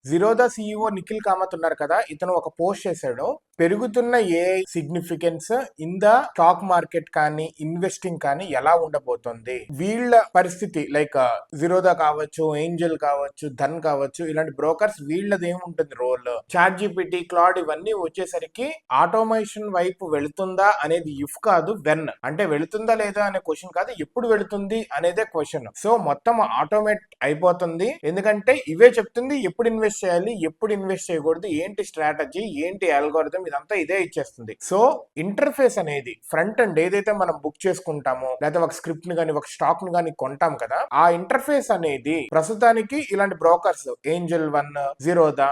Zerodha CEO Nikhil Kamath ఉన్నారు కదా, ఇతను ఒక పోస్ట్ చేశాడు. పెరుగుతున్న AI significance in the stock market కానీ ఇన్వెస్టింగ్ కానీ ఎలా ఉండబోతుంది, వీళ్ళ పరిస్థితి లైక్ జిరోదా కావచ్చు, ఏంజల్ కావచ్చు, ధన్ కావచ్చు, ఇలాంటి బ్రోకర్స్ వీళ్ళది ఏముంటుంది రోల్. చాట్ జీపీటీ, క్లాడ్ ఇవన్నీ వచ్చేసరికి ఆటోమేషన్ వైపు వెళుతుందా అనేది ఇఫ్ కాదు వెన్, అంటే వెళుతుందా లేదా అనే క్వశ్చన్ కాదు, ఎప్పుడు వెళుతుంది అనేదే క్వశ్చన్. సో మొత్తం ఆటోమేట్ అయిపోతుంది, ఎందుకంటే ఇవే చెప్తుంది ఎప్పుడు ఇన్వెస్ట్ చేయాలి, ఎప్పుడు ఇన్వెస్ట్ చేయకూడదు, ఏంటి స్ట్రాటజీ, ఏంటి అల్గోరిథం, ఇదంతా ఇదే ఇచ్చేస్తుంది. సో ఇంటర్ఫేస్ అనేది ఫ్రంట్ అండ్ ఏదైతే మనం బుక్ చేసుకుంటామో లేదా ఒక స్క్రిప్ట్ ని కానీ ఒక స్టాక్ ని కానీ కొంటాం కదా, ఆ ఇంటర్ఫేస్ అనేది ప్రస్తుతానికి ఇలాంటి brokers Angel one, Zerodha,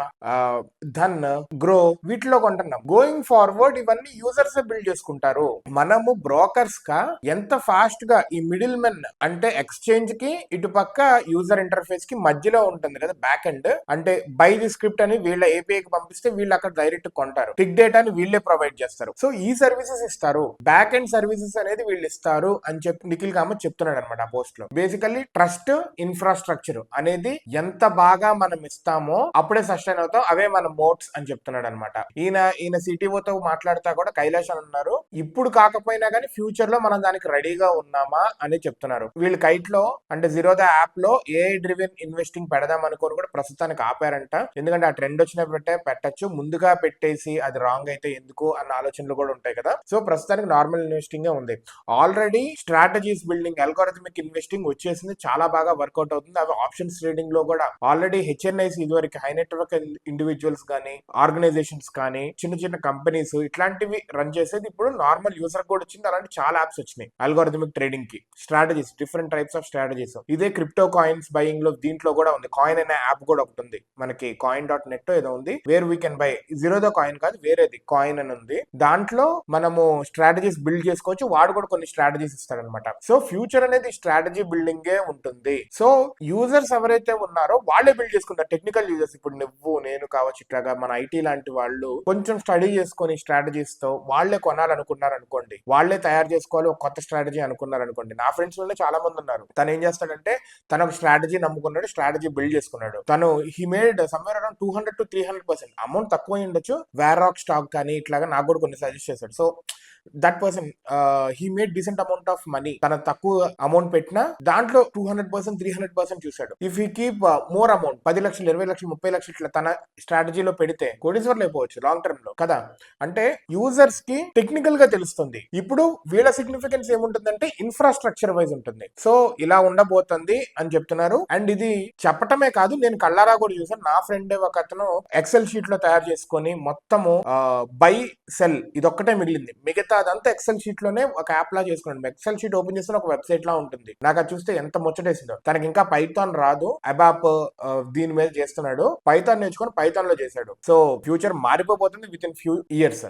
Dhan, grow వీటిలో కొంటున్నాం. గోయింగ్ ఫార్వర్డ్ ఇవన్నీ యూజర్స్ బిల్డ్ చేసుకుంటారు. మనము బ్రోకర్స్ గా ఎంత ఫాస్ట్ గా ఈ మిడిల్ మెన్ అంటే ఎక్స్చేంజ్ కి ఇటు పక్క యూజర్ ఇంటర్ఫేస్ కి మధ్యలో ఉంటుంది కదా బ్యాక్ ఎండ్, అంటే బై ది స్క్రిప్ట్ అని వీళ్ళ ఏపీఐకి పంపిస్తే వీళ్ళు అక్కడ డైరెక్ట్ కొంటారు, టిక్ డేటాని వీళ్ళే ప్రొవైడ్ చేస్తారు. సో ఈ సర్వీసెస్ ఇస్తారు, బ్యాక్ ఎండ్ సర్వీసెస్ అనేది వీళ్ళు ఇస్తారు అని చెప్పి నిఖిల్ కామత్ చెప్తున్నాడు అనమాట ఆ పోస్ట్ లో. బేసికల్లీ ట్రస్ట్ ఇన్ఫ్రాస్ట్రక్చర్ అనేది ఎంత బాగా మనం ఇస్తామో అప్పుడే సస్టైన్ అవుతాం, అవే మన మోట్స్ అని చెప్తున్నాడు అనమాట. ఈయన సిటీఓతో మాట్లాడుతా కూడా కైలాష్ అని ఉన్నారు, ఇప్పుడు కాకపోయినా కానీ ఫ్యూచర్ లో మనం దానికి రెడీగా ఉన్నామా అని చెప్తున్నారు. వీళ్ళు కైట్ లో అంటే జిరోదా యాప్ లో ఏఐ డ్రివెన్ ఇన్వెస్టింగ్ పెడదాం అనుకోని కూడా ప్రస్తుతానికి ఆపారంట. ఎందుకంటే ఆ ట్రెండ్ వచ్చినట్టే పెట్టచ్చు, ముందుగా పెట్టేసి అది రాంగ్ అయితే ఎందుకు అన్న ఆలోచనలు కూడా ఉంటాయి కదా. సో ప్రస్తుతానికి నార్మల్ ఇన్వెస్టింగ్ ఉంది. Already strategies building, algorithmic investing వచ్చేసింది, చాలా బాగా వర్కౌట్ అవుతుంది. అవి ఆప్షన్స్ ట్రేడింగ్ లో కూడా ఆల్రెడీ హెచ్ఎన్ఐస్ ఇదివరకు హై నెట్వర్క్ ఇండివిజువల్స్ కానీ ఆర్గనైజేషన్స్ కానీ చిన్న చిన్న కంపెనీస్ ఇట్లాంటివి రన్ చేసేది ఇప్పుడు నార్మల్ యూజర్ కూడా వచ్చింది. అలాంటి చాలా యాప్స్ వచ్చినాయి అల్గోరిథమిక్ ట్రేడింగ్ కి, strategies, different types of strategies. ఇదే క్రిప్టో కాయిన్స్ బయింగ్ లో దీంట్లో కూడా ఉంది. కాయిన్ అనే యాప్ కూడా ఒకటి ఉంది మనకి, coin.net ఏదో ఉంది, where we can buy. Zerodha coin కాదు, వేరేది కాయిన్ అని ఉంది. దాంట్లో మనము స్ట్రాటజీస్ బిల్డ్ చేసుకోవచ్చు, వాడు కూడా కొన్ని స్ట్రాటజీస్ ఇస్తాడనమాట. సో ఫ్యూచర్ అనేది స్ట్రాటజీ బిల్డింగ్ ఉంటుంది. సో యూజర్స్ ఎవరైతే ఉన్నారో వాళ్ళే బిల్డ్ చేసుకుంటారు, టెక్నికల్ యూజర్స్. ఇప్పుడు నువ్వు నేను కావచ్చు, ఇట్లాగా మన ఐటీ లాంటి వాళ్ళు కొంచెం స్టడీ చేసుకొని స్ట్రాటజీస్ తో వాళ్ళే కొనాలనుకున్నారు అనుకోండి, వాళ్ళే తయారు చేసుకోవాలి ఒక కొత్త స్ట్రాటజీ అనుకున్నారు అనుకోండి. నా ఫ్రెండ్స్ లోనే చాలా మంది ఉన్నారు. తను ఏం చేస్తాడంటే తన ఒక స్ట్రాటజీ నమ్ముకున్నాడు, స్ట్రాటజీ బిల్డ్ చేసుకున్నాడు. తను he made somewhere around 200 to 300%. Amount తక్కువ ఉండొచ్చు, వేరాక్ స్టాక్ కానీ ఇట్లాగా నాకు కూడా కొన్ని సజెస్ట్ చేశాడు. So that person he made decent amount of money. తన తక్కువ అమౌంట్ పెట్టినా దాంట్లో 200%, 300% చూశాడు. If he keep more amount 10 లక్షలు, 20 లక్షలు, 30 లక్షలు ఇట్లా తన స్ట్రాటజీలో పెడితే కోటీశ్వర్లు అయిపోవచ్చు లాంగ్ టర్మ్ లో కదా. అంటే యూజర్స్ కి టెక్నికల్ గా తెలుస్తుంది. ఇప్పుడు వీళ్ళ సిగ్నిఫికెన్స్ ఏముంటుందంటే ఇన్ఫ్రాస్ట్రక్చర్ వైజ్ ఉంటుంది. సో ఇలా ఉండబోతుంది అని చెప్తున్నారు. అండ్ ఇది చెప్పటమే కాదు, నేను కళ్ళారా కూడా చూసాను. నా ఫ్రెండ్ ఒక అతను ఎక్సెల్ షీట్ లో తయారు చేసుకొని మొత్తము బై సెల్ ఇదొక్కటే మిగిలింది, మిగతా అదంతా ఎక్సెల్ షీట్ లోనే ఒక యాప్ లా చేసుకున్నాడు. ఎక్సెల్ షీట్ ఓపెన్ చేస్తే ఒక వెబ్సైట్ లా ఉంటుంది. నాకు అది చూస్తే ఎంత ముచ్చటేసిందో. తనకి ఇంకా పైథాన్ రాదు, అబాప్ దీని మీద చేస్తున్నాడు. పైథాన్ నేర్చుకొని పైథాన్ లో చేశాడు. సో ఫ్యూచర్ మారిపోతుంది విత్ ఇన్ ఫ్యూ ఇయర్స్.